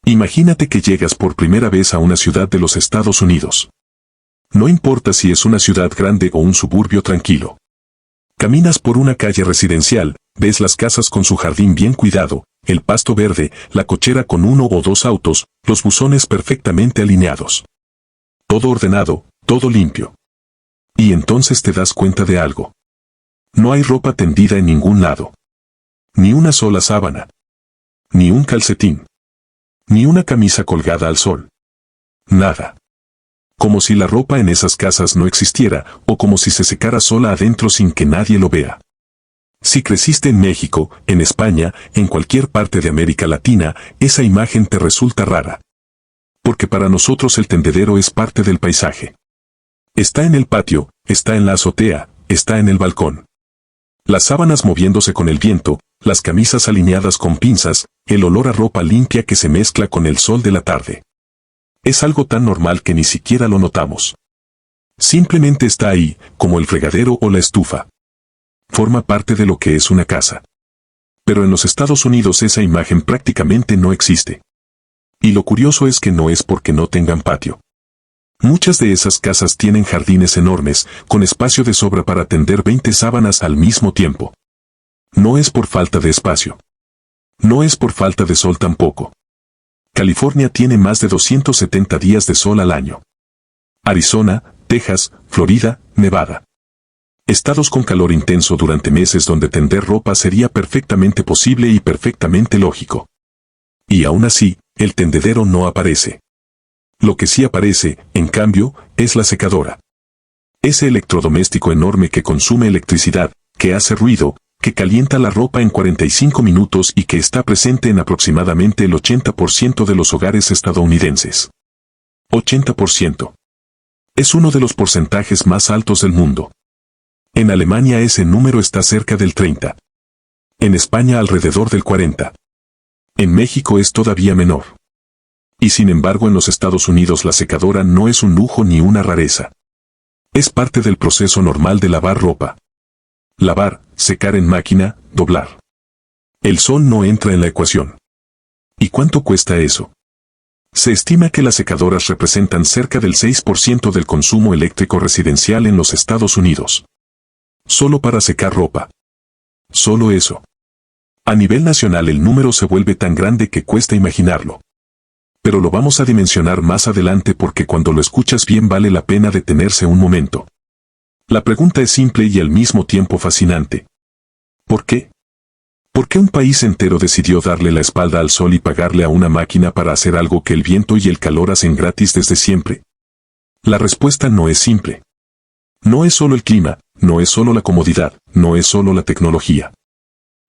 Imagínate que llegas por primera vez a una ciudad de los Estados Unidos. No importa si es una ciudad grande o un suburbio tranquilo. Caminas por una calle residencial, ves las casas con su jardín bien cuidado, el pasto verde, la cochera con uno o dos autos, los buzones perfectamente alineados. Todo ordenado, todo limpio. Y entonces te das cuenta de algo. No hay ropa tendida en ningún lado. Ni una sola sábana. Ni un calcetín. Ni una camisa colgada al sol. Nada. Como si la ropa en esas casas no existiera, o como si se secara sola adentro sin que nadie lo vea. Si creciste en México, en España, en cualquier parte de América Latina, esa imagen te resulta rara. Porque para nosotros el tendedero es parte del paisaje. Está en el patio, está en la azotea, está en el balcón. Las sábanas moviéndose con el viento, las camisas alineadas con pinzas, el olor a ropa limpia que se mezcla con el sol de la tarde. Es algo tan normal que ni siquiera lo notamos. Simplemente está ahí, como el fregadero o la estufa. Forma parte de lo que es una casa. Pero en los Estados Unidos esa imagen prácticamente no existe. Y lo curioso es que no es porque no tengan patio. Muchas de esas casas tienen jardines enormes, con espacio de sobra para tender 20 sábanas al mismo tiempo. No es por falta de espacio. No es por falta de sol tampoco. California tiene más de 270 días de sol al año. Arizona, Texas, Florida, Nevada. Estados con calor intenso durante meses donde tender ropa sería perfectamente posible y perfectamente lógico. Y aún así, el tendedero no aparece. Lo que sí aparece, en cambio, es la secadora. Ese electrodoméstico enorme que consume electricidad, que hace ruido, que calienta la ropa en 45 minutos y que está presente en aproximadamente el 80% de los hogares estadounidenses. 80%. Es uno de los porcentajes más altos del mundo. En Alemania ese número está cerca del 30. En España alrededor del 40. En México es todavía menor. Y sin embargo en los Estados Unidos la secadora no es un lujo ni una rareza. Es parte del proceso normal de lavar ropa. Lavar, secar en máquina, doblar. El sol no entra en la ecuación. ¿Y cuánto cuesta eso? Se estima que las secadoras representan cerca del 6% del consumo eléctrico residencial en los Estados Unidos. Solo para secar ropa. Solo eso. A nivel nacional el número se vuelve tan grande que cuesta imaginarlo. Pero lo vamos a dimensionar más adelante porque cuando lo escuchas bien vale la pena detenerse un momento. La pregunta es simple y al mismo tiempo fascinante. ¿Por qué? ¿Por qué un país entero decidió darle la espalda al sol y pagarle a una máquina para hacer algo que el viento y el calor hacen gratis desde siempre? La respuesta no es simple. No es solo el clima, no es solo la comodidad, no es solo la tecnología.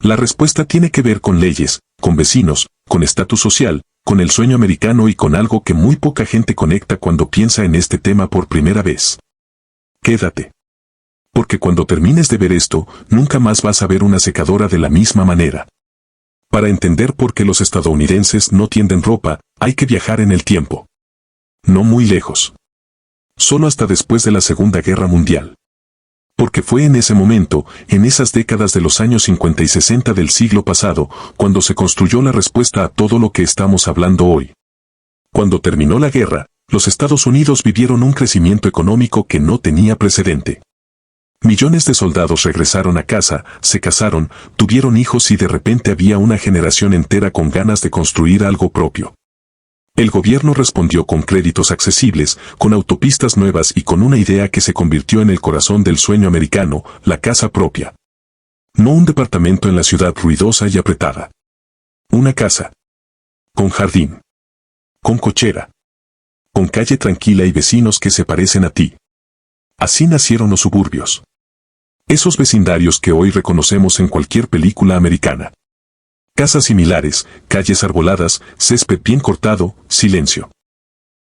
La respuesta tiene que ver con leyes, con vecinos, con estatus social, con el sueño americano y con algo que muy poca gente conecta cuando piensa en este tema por primera vez. Quédate. Porque cuando termines de ver esto, nunca más vas a ver una secadora de la misma manera. Para entender por qué los estadounidenses no tienden ropa, hay que viajar en el tiempo. No muy lejos. Solo hasta después de la Segunda Guerra Mundial. Porque fue en ese momento, en esas décadas de los años 50 y 60 del siglo pasado, cuando se construyó la respuesta a todo lo que estamos hablando hoy. Cuando terminó la guerra, los Estados Unidos vivieron un crecimiento económico que no tenía precedente. Millones de soldados regresaron a casa, se casaron, tuvieron hijos y de repente había una generación entera con ganas de construir algo propio. El gobierno respondió con créditos accesibles, con autopistas nuevas y con una idea que se convirtió en el corazón del sueño americano, la casa propia. No un departamento en la ciudad ruidosa y apretada. Una casa. Con jardín. Con cochera. Con calle tranquila y vecinos que se parecen a ti. Así nacieron los suburbios. Esos vecindarios que hoy reconocemos en cualquier película americana. Casas similares, calles arboladas, césped bien cortado, silencio.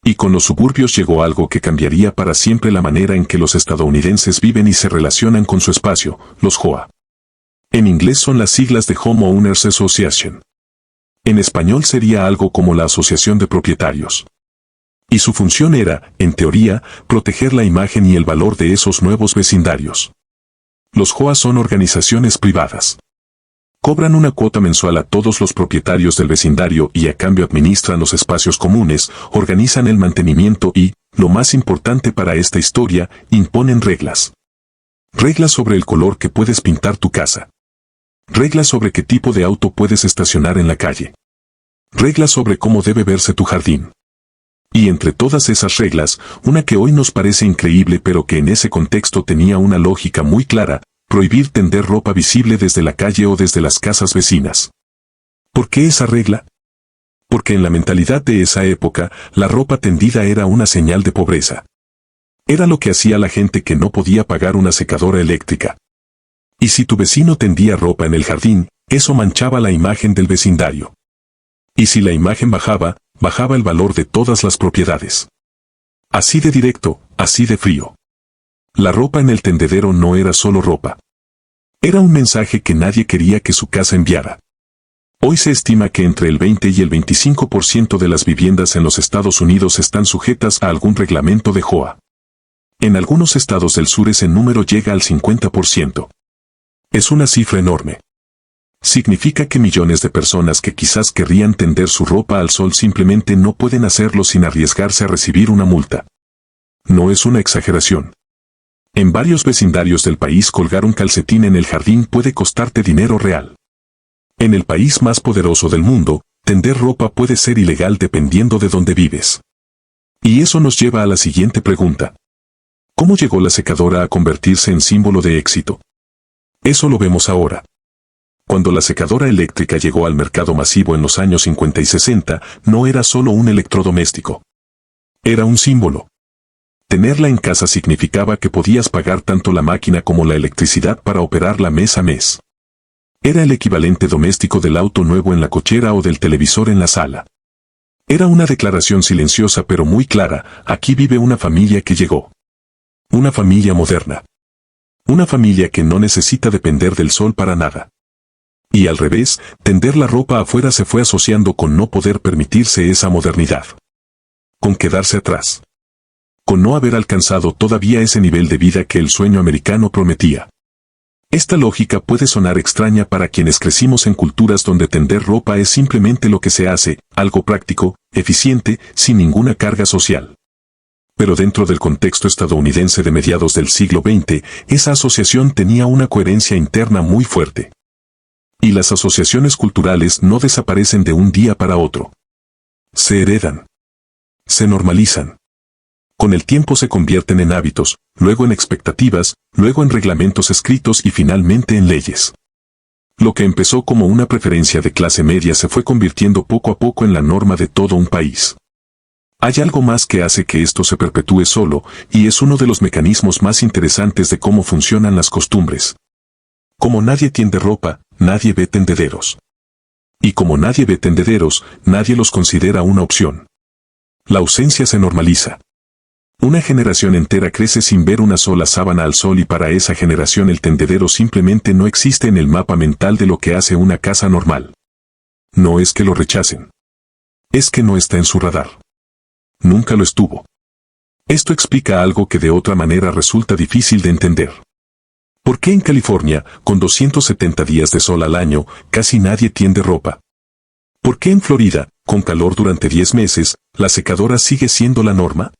Y con los suburbios llegó algo que cambiaría para siempre la manera en que los estadounidenses viven y se relacionan con su espacio, los HOA. En inglés son las siglas de Homeowners Association. En español sería algo como la Asociación de Propietarios. Y su función era, en teoría, proteger la imagen y el valor de esos nuevos vecindarios. Los HOA son organizaciones privadas. Cobran una cuota mensual a todos los propietarios del vecindario y a cambio administran los espacios comunes, organizan el mantenimiento y, lo más importante para esta historia, imponen reglas. Reglas sobre el color que puedes pintar tu casa. Reglas sobre qué tipo de auto puedes estacionar en la calle. Reglas sobre cómo debe verse tu jardín. Y entre todas esas reglas, una que hoy nos parece increíble pero que en ese contexto tenía una lógica muy clara: prohibir tender ropa visible desde la calle o desde las casas vecinas. ¿Por qué esa regla? Porque en la mentalidad de esa época, la ropa tendida era una señal de pobreza. Era lo que hacía la gente que no podía pagar una secadora eléctrica. Y si tu vecino tendía ropa en el jardín, eso manchaba la imagen del vecindario. Y si la imagen bajaba, bajaba el valor de todas las propiedades. Así de directo, así de frío. La ropa en el tendedero no era solo ropa. Era un mensaje que nadie quería que su casa enviara. Hoy se estima que entre el 20 y el 25% de las viviendas en los Estados Unidos están sujetas a algún reglamento de HOA. En algunos estados del sur ese número llega al 50%. Es una cifra enorme. Significa que millones de personas que quizás querrían tender su ropa al sol simplemente no pueden hacerlo sin arriesgarse a recibir una multa. No es una exageración. En varios vecindarios del país colgar un calcetín en el jardín puede costarte dinero real. En el país más poderoso del mundo, tender ropa puede ser ilegal dependiendo de dónde vives. Y eso nos lleva a la siguiente pregunta. ¿Cómo llegó la secadora a convertirse en símbolo de éxito? Eso lo vemos ahora. Cuando la secadora eléctrica llegó al mercado masivo en los años 50 y 60, no era solo un electrodoméstico. Era un símbolo. Tenerla en casa significaba que podías pagar tanto la máquina como la electricidad para operarla mes a mes. Era el equivalente doméstico del auto nuevo en la cochera o del televisor en la sala. Era una declaración silenciosa pero muy clara: aquí vive una familia que llegó. Una familia moderna. Una familia que no necesita depender del sol para nada. Y al revés, tender la ropa afuera se fue asociando con no poder permitirse esa modernidad. Con quedarse atrás. Con no haber alcanzado todavía ese nivel de vida que el sueño americano prometía. Esta lógica puede sonar extraña para quienes crecimos en culturas donde tender ropa es simplemente lo que se hace, algo práctico, eficiente, sin ninguna carga social. Pero dentro del contexto estadounidense de mediados del siglo XX, esa asociación tenía una coherencia interna muy fuerte. Y las asociaciones culturales no desaparecen de un día para otro. Se heredan. Se normalizan. Con el tiempo se convierten en hábitos, luego en expectativas, luego en reglamentos escritos y finalmente en leyes. Lo que empezó como una preferencia de clase media se fue convirtiendo poco a poco en la norma de todo un país. Hay algo más que hace que esto se perpetúe solo, y es uno de los mecanismos más interesantes de cómo funcionan las costumbres. Como nadie tiende ropa, nadie ve tendederos. Y como nadie ve tendederos, nadie los considera una opción. La ausencia se normaliza. Una generación entera crece sin ver una sola sábana al sol y para esa generación el tendedero simplemente no existe en el mapa mental de lo que hace una casa normal. No es que lo rechacen. Es que no está en su radar. Nunca lo estuvo. Esto explica algo que de otra manera resulta difícil de entender. ¿Por qué en California, con 270 días de sol al año, casi nadie tiende ropa? ¿Por qué en Florida, con calor durante 10 meses, la secadora sigue siendo la norma?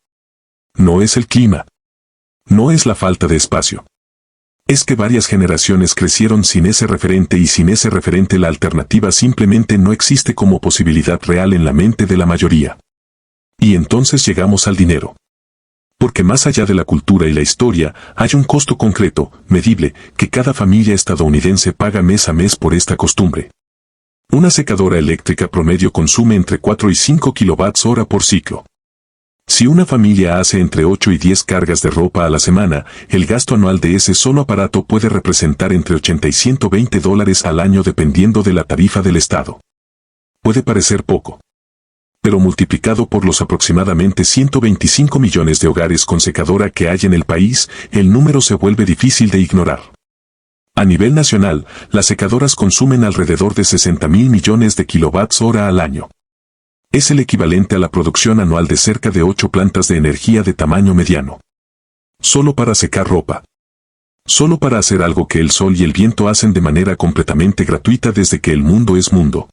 No es el clima. No es la falta de espacio. Es que varias generaciones crecieron sin ese referente y sin ese referente la alternativa simplemente no existe como posibilidad real en la mente de la mayoría. Y entonces llegamos al dinero. Porque más allá de la cultura y la historia, hay un costo concreto, medible, que cada familia estadounidense paga mes a mes por esta costumbre. Una secadora eléctrica promedio consume entre 4 y 5 kWh por ciclo. Si una familia hace entre 8 y 10 cargas de ropa a la semana, el gasto anual de ese solo aparato puede representar entre $80 y $120 al año dependiendo de la tarifa del estado. Puede parecer poco. Pero multiplicado por los aproximadamente 125 millones de hogares con secadora que hay en el país, el número se vuelve difícil de ignorar. A nivel nacional, las secadoras consumen alrededor de 60.000 millones de kWh al año. Es el equivalente a la producción anual de cerca de 8 plantas de energía de tamaño mediano. Solo para secar ropa. Solo para hacer algo que el sol y el viento hacen de manera completamente gratuita desde que el mundo es mundo.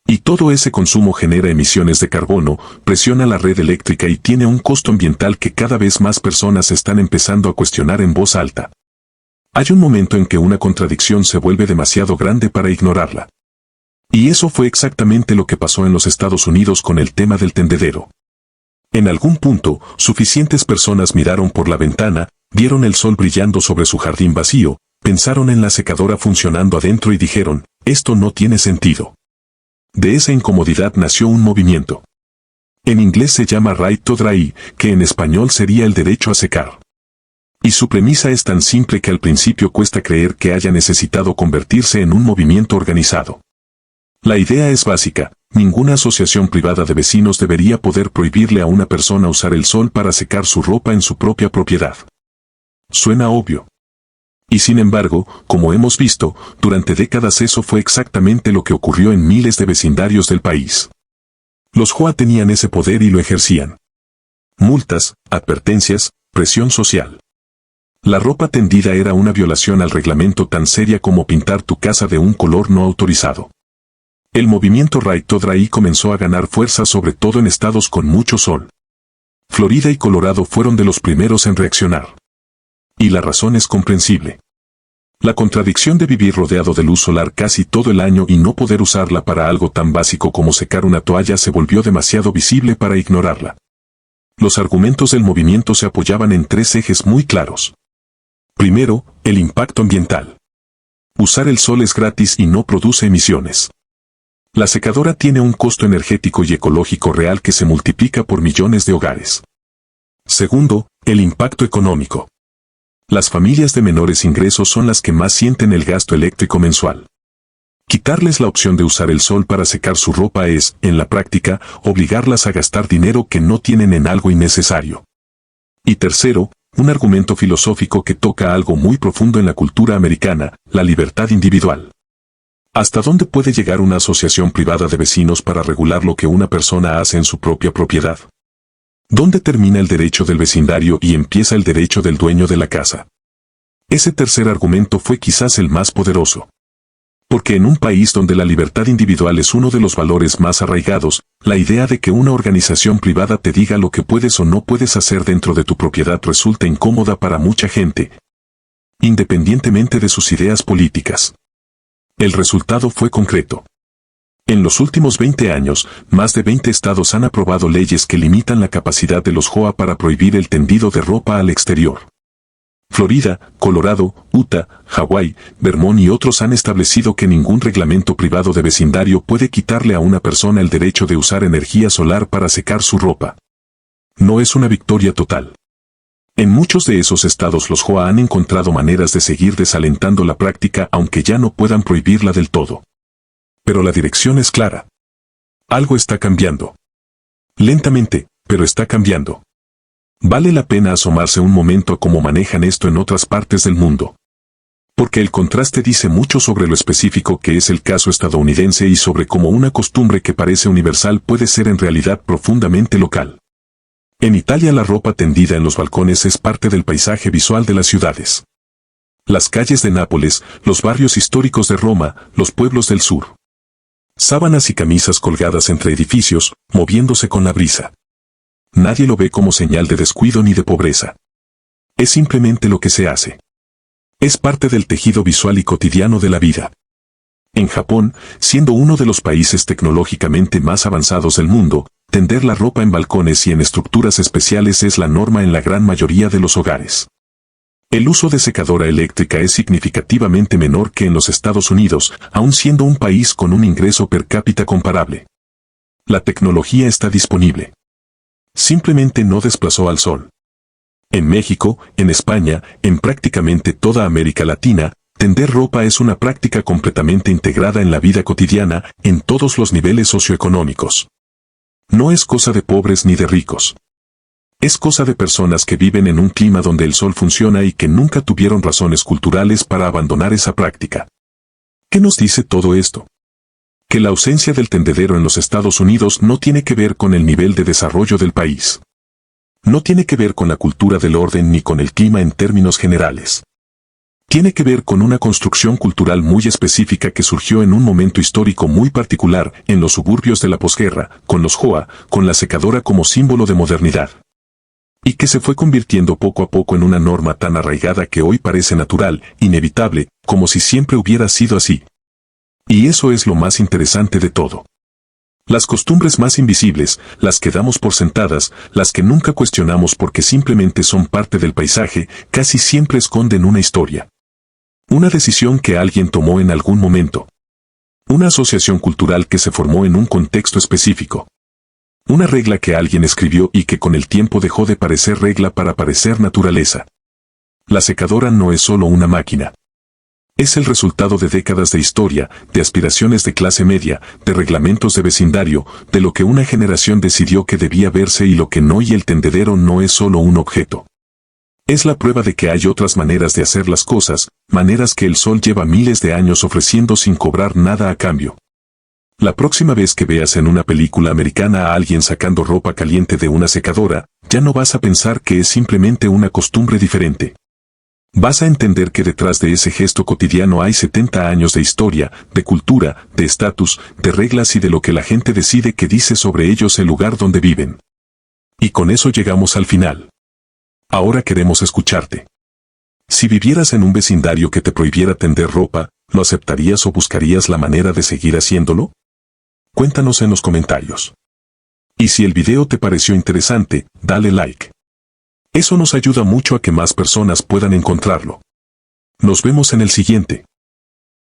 Y todo ese consumo genera emisiones de carbono, presiona la red eléctrica y tiene un costo ambiental que cada vez más personas están empezando a cuestionar en voz alta. Hay un momento en que una contradicción se vuelve demasiado grande para ignorarla. Y eso fue exactamente lo que pasó en los Estados Unidos con el tema del tendedero. En algún punto, suficientes personas miraron por la ventana, vieron el sol brillando sobre su jardín vacío, pensaron en la secadora funcionando adentro y dijeron, esto no tiene sentido. De esa incomodidad nació un movimiento. En inglés se llama Right to Dry, que en español sería el derecho a secar. Y su premisa es tan simple que al principio cuesta creer que haya necesitado convertirse en un movimiento organizado. La idea es básica, ninguna asociación privada de vecinos debería poder prohibirle a una persona usar el sol para secar su ropa en su propia propiedad. Suena obvio. Y sin embargo, como hemos visto, durante décadas eso fue exactamente lo que ocurrió en miles de vecindarios del país. Los JOA tenían ese poder y lo ejercían. Multas, advertencias, presión social. La ropa tendida era una violación al reglamento tan seria como pintar tu casa de un color no autorizado. El movimiento Right to Dry comenzó a ganar fuerza sobre todo en estados con mucho sol. Florida y Colorado fueron de los primeros en reaccionar. Y la razón es comprensible. La contradicción de vivir rodeado de luz solar casi todo el año y no poder usarla para algo tan básico como secar una toalla se volvió demasiado visible para ignorarla. Los argumentos del movimiento se apoyaban en tres ejes muy claros. Primero, el impacto ambiental. Usar el sol es gratis y no produce emisiones. La secadora tiene un costo energético y ecológico real que se multiplica por millones de hogares. Segundo, el impacto económico. Las familias de menores ingresos son las que más sienten el gasto eléctrico mensual. Quitarles la opción de usar el sol para secar su ropa es, en la práctica, obligarlas a gastar dinero que no tienen en algo innecesario. Y tercero, un argumento filosófico que toca algo muy profundo en la cultura americana, la libertad individual. ¿Hasta dónde puede llegar una asociación privada de vecinos para regular lo que una persona hace en su propia propiedad? ¿Dónde termina el derecho del vecindario y empieza el derecho del dueño de la casa? Ese tercer argumento fue quizás el más poderoso. Porque en un país donde la libertad individual es uno de los valores más arraigados, la idea de que una organización privada te diga lo que puedes o no puedes hacer dentro de tu propiedad resulta incómoda para mucha gente, independientemente de sus ideas políticas. El resultado fue concreto. En los últimos 20 años, más de 20 estados han aprobado leyes que limitan la capacidad de los JOA para prohibir el tendido de ropa al exterior. Florida, Colorado, Utah, Hawái, Vermont y otros han establecido que ningún reglamento privado de vecindario puede quitarle a una persona el derecho de usar energía solar para secar su ropa. No es una victoria total. En muchos de esos estados los JOA han encontrado maneras de seguir desalentando la práctica aunque ya no puedan prohibirla del todo. Pero la dirección es clara. Algo está cambiando. Lentamente, pero está cambiando. Vale la pena asomarse un momento a cómo manejan esto en otras partes del mundo. Porque el contraste dice mucho sobre lo específico que es el caso estadounidense y sobre cómo una costumbre que parece universal puede ser en realidad profundamente local. En Italia la ropa tendida en los balcones es parte del paisaje visual de las ciudades. Las calles de Nápoles, los barrios históricos de Roma, los pueblos del sur. Sábanas y camisas colgadas entre edificios, moviéndose con la brisa. Nadie lo ve como señal de descuido ni de pobreza. Es simplemente lo que se hace. Es parte del tejido visual y cotidiano de la vida. En Japón, siendo uno de los países tecnológicamente más avanzados del mundo, tender la ropa en balcones y en estructuras especiales es la norma en la gran mayoría de los hogares. El uso de secadora eléctrica es significativamente menor que en los Estados Unidos, aun siendo un país con un ingreso per cápita comparable. La tecnología está disponible. Simplemente no desplazó al sol. En México, en España, en prácticamente toda América Latina, tender ropa es una práctica completamente integrada en la vida cotidiana, en todos los niveles socioeconómicos. No es cosa de pobres ni de ricos. Es cosa de personas que viven en un clima donde el sol funciona y que nunca tuvieron razones culturales para abandonar esa práctica. ¿Qué nos dice todo esto? Que la ausencia del tendedero en los Estados Unidos no tiene que ver con el nivel de desarrollo del país. No tiene que ver con la cultura del orden ni con el clima en términos generales. Tiene que ver con una construcción cultural muy específica que surgió en un momento histórico muy particular en los suburbios de la posguerra, con los Hoa, con la secadora como símbolo de modernidad. Y que se fue convirtiendo poco a poco en una norma tan arraigada que hoy parece natural, inevitable, como si siempre hubiera sido así. Y eso es lo más interesante de todo. Las costumbres más invisibles, las que damos por sentadas, las que nunca cuestionamos porque simplemente son parte del paisaje, casi siempre esconden una historia. Una decisión que alguien tomó en algún momento. Una asociación cultural que se formó en un contexto específico. Una regla que alguien escribió y que con el tiempo dejó de parecer regla para parecer naturaleza. La secadora no es solo una máquina. Es el resultado de décadas de historia, de aspiraciones de clase media, de reglamentos de vecindario, de lo que una generación decidió que debía verse y lo que no, y el tendedero no es solo un objeto. Es la prueba de que hay otras maneras de hacer las cosas, maneras que el sol lleva miles de años ofreciendo sin cobrar nada a cambio. La próxima vez que veas en una película americana a alguien sacando ropa caliente de una secadora, ya no vas a pensar que es simplemente una costumbre diferente. Vas a entender que detrás de ese gesto cotidiano hay 70 años de historia, de cultura, de estatus, de reglas y de lo que la gente decide que dice sobre ellos el lugar donde viven. Y con eso llegamos al final. Ahora queremos escucharte. Si vivieras en un vecindario que te prohibiera tender ropa, ¿lo aceptarías o buscarías la manera de seguir haciéndolo? Cuéntanos en los comentarios. Y si el video te pareció interesante, dale like. Eso nos ayuda mucho a que más personas puedan encontrarlo. Nos vemos en el siguiente.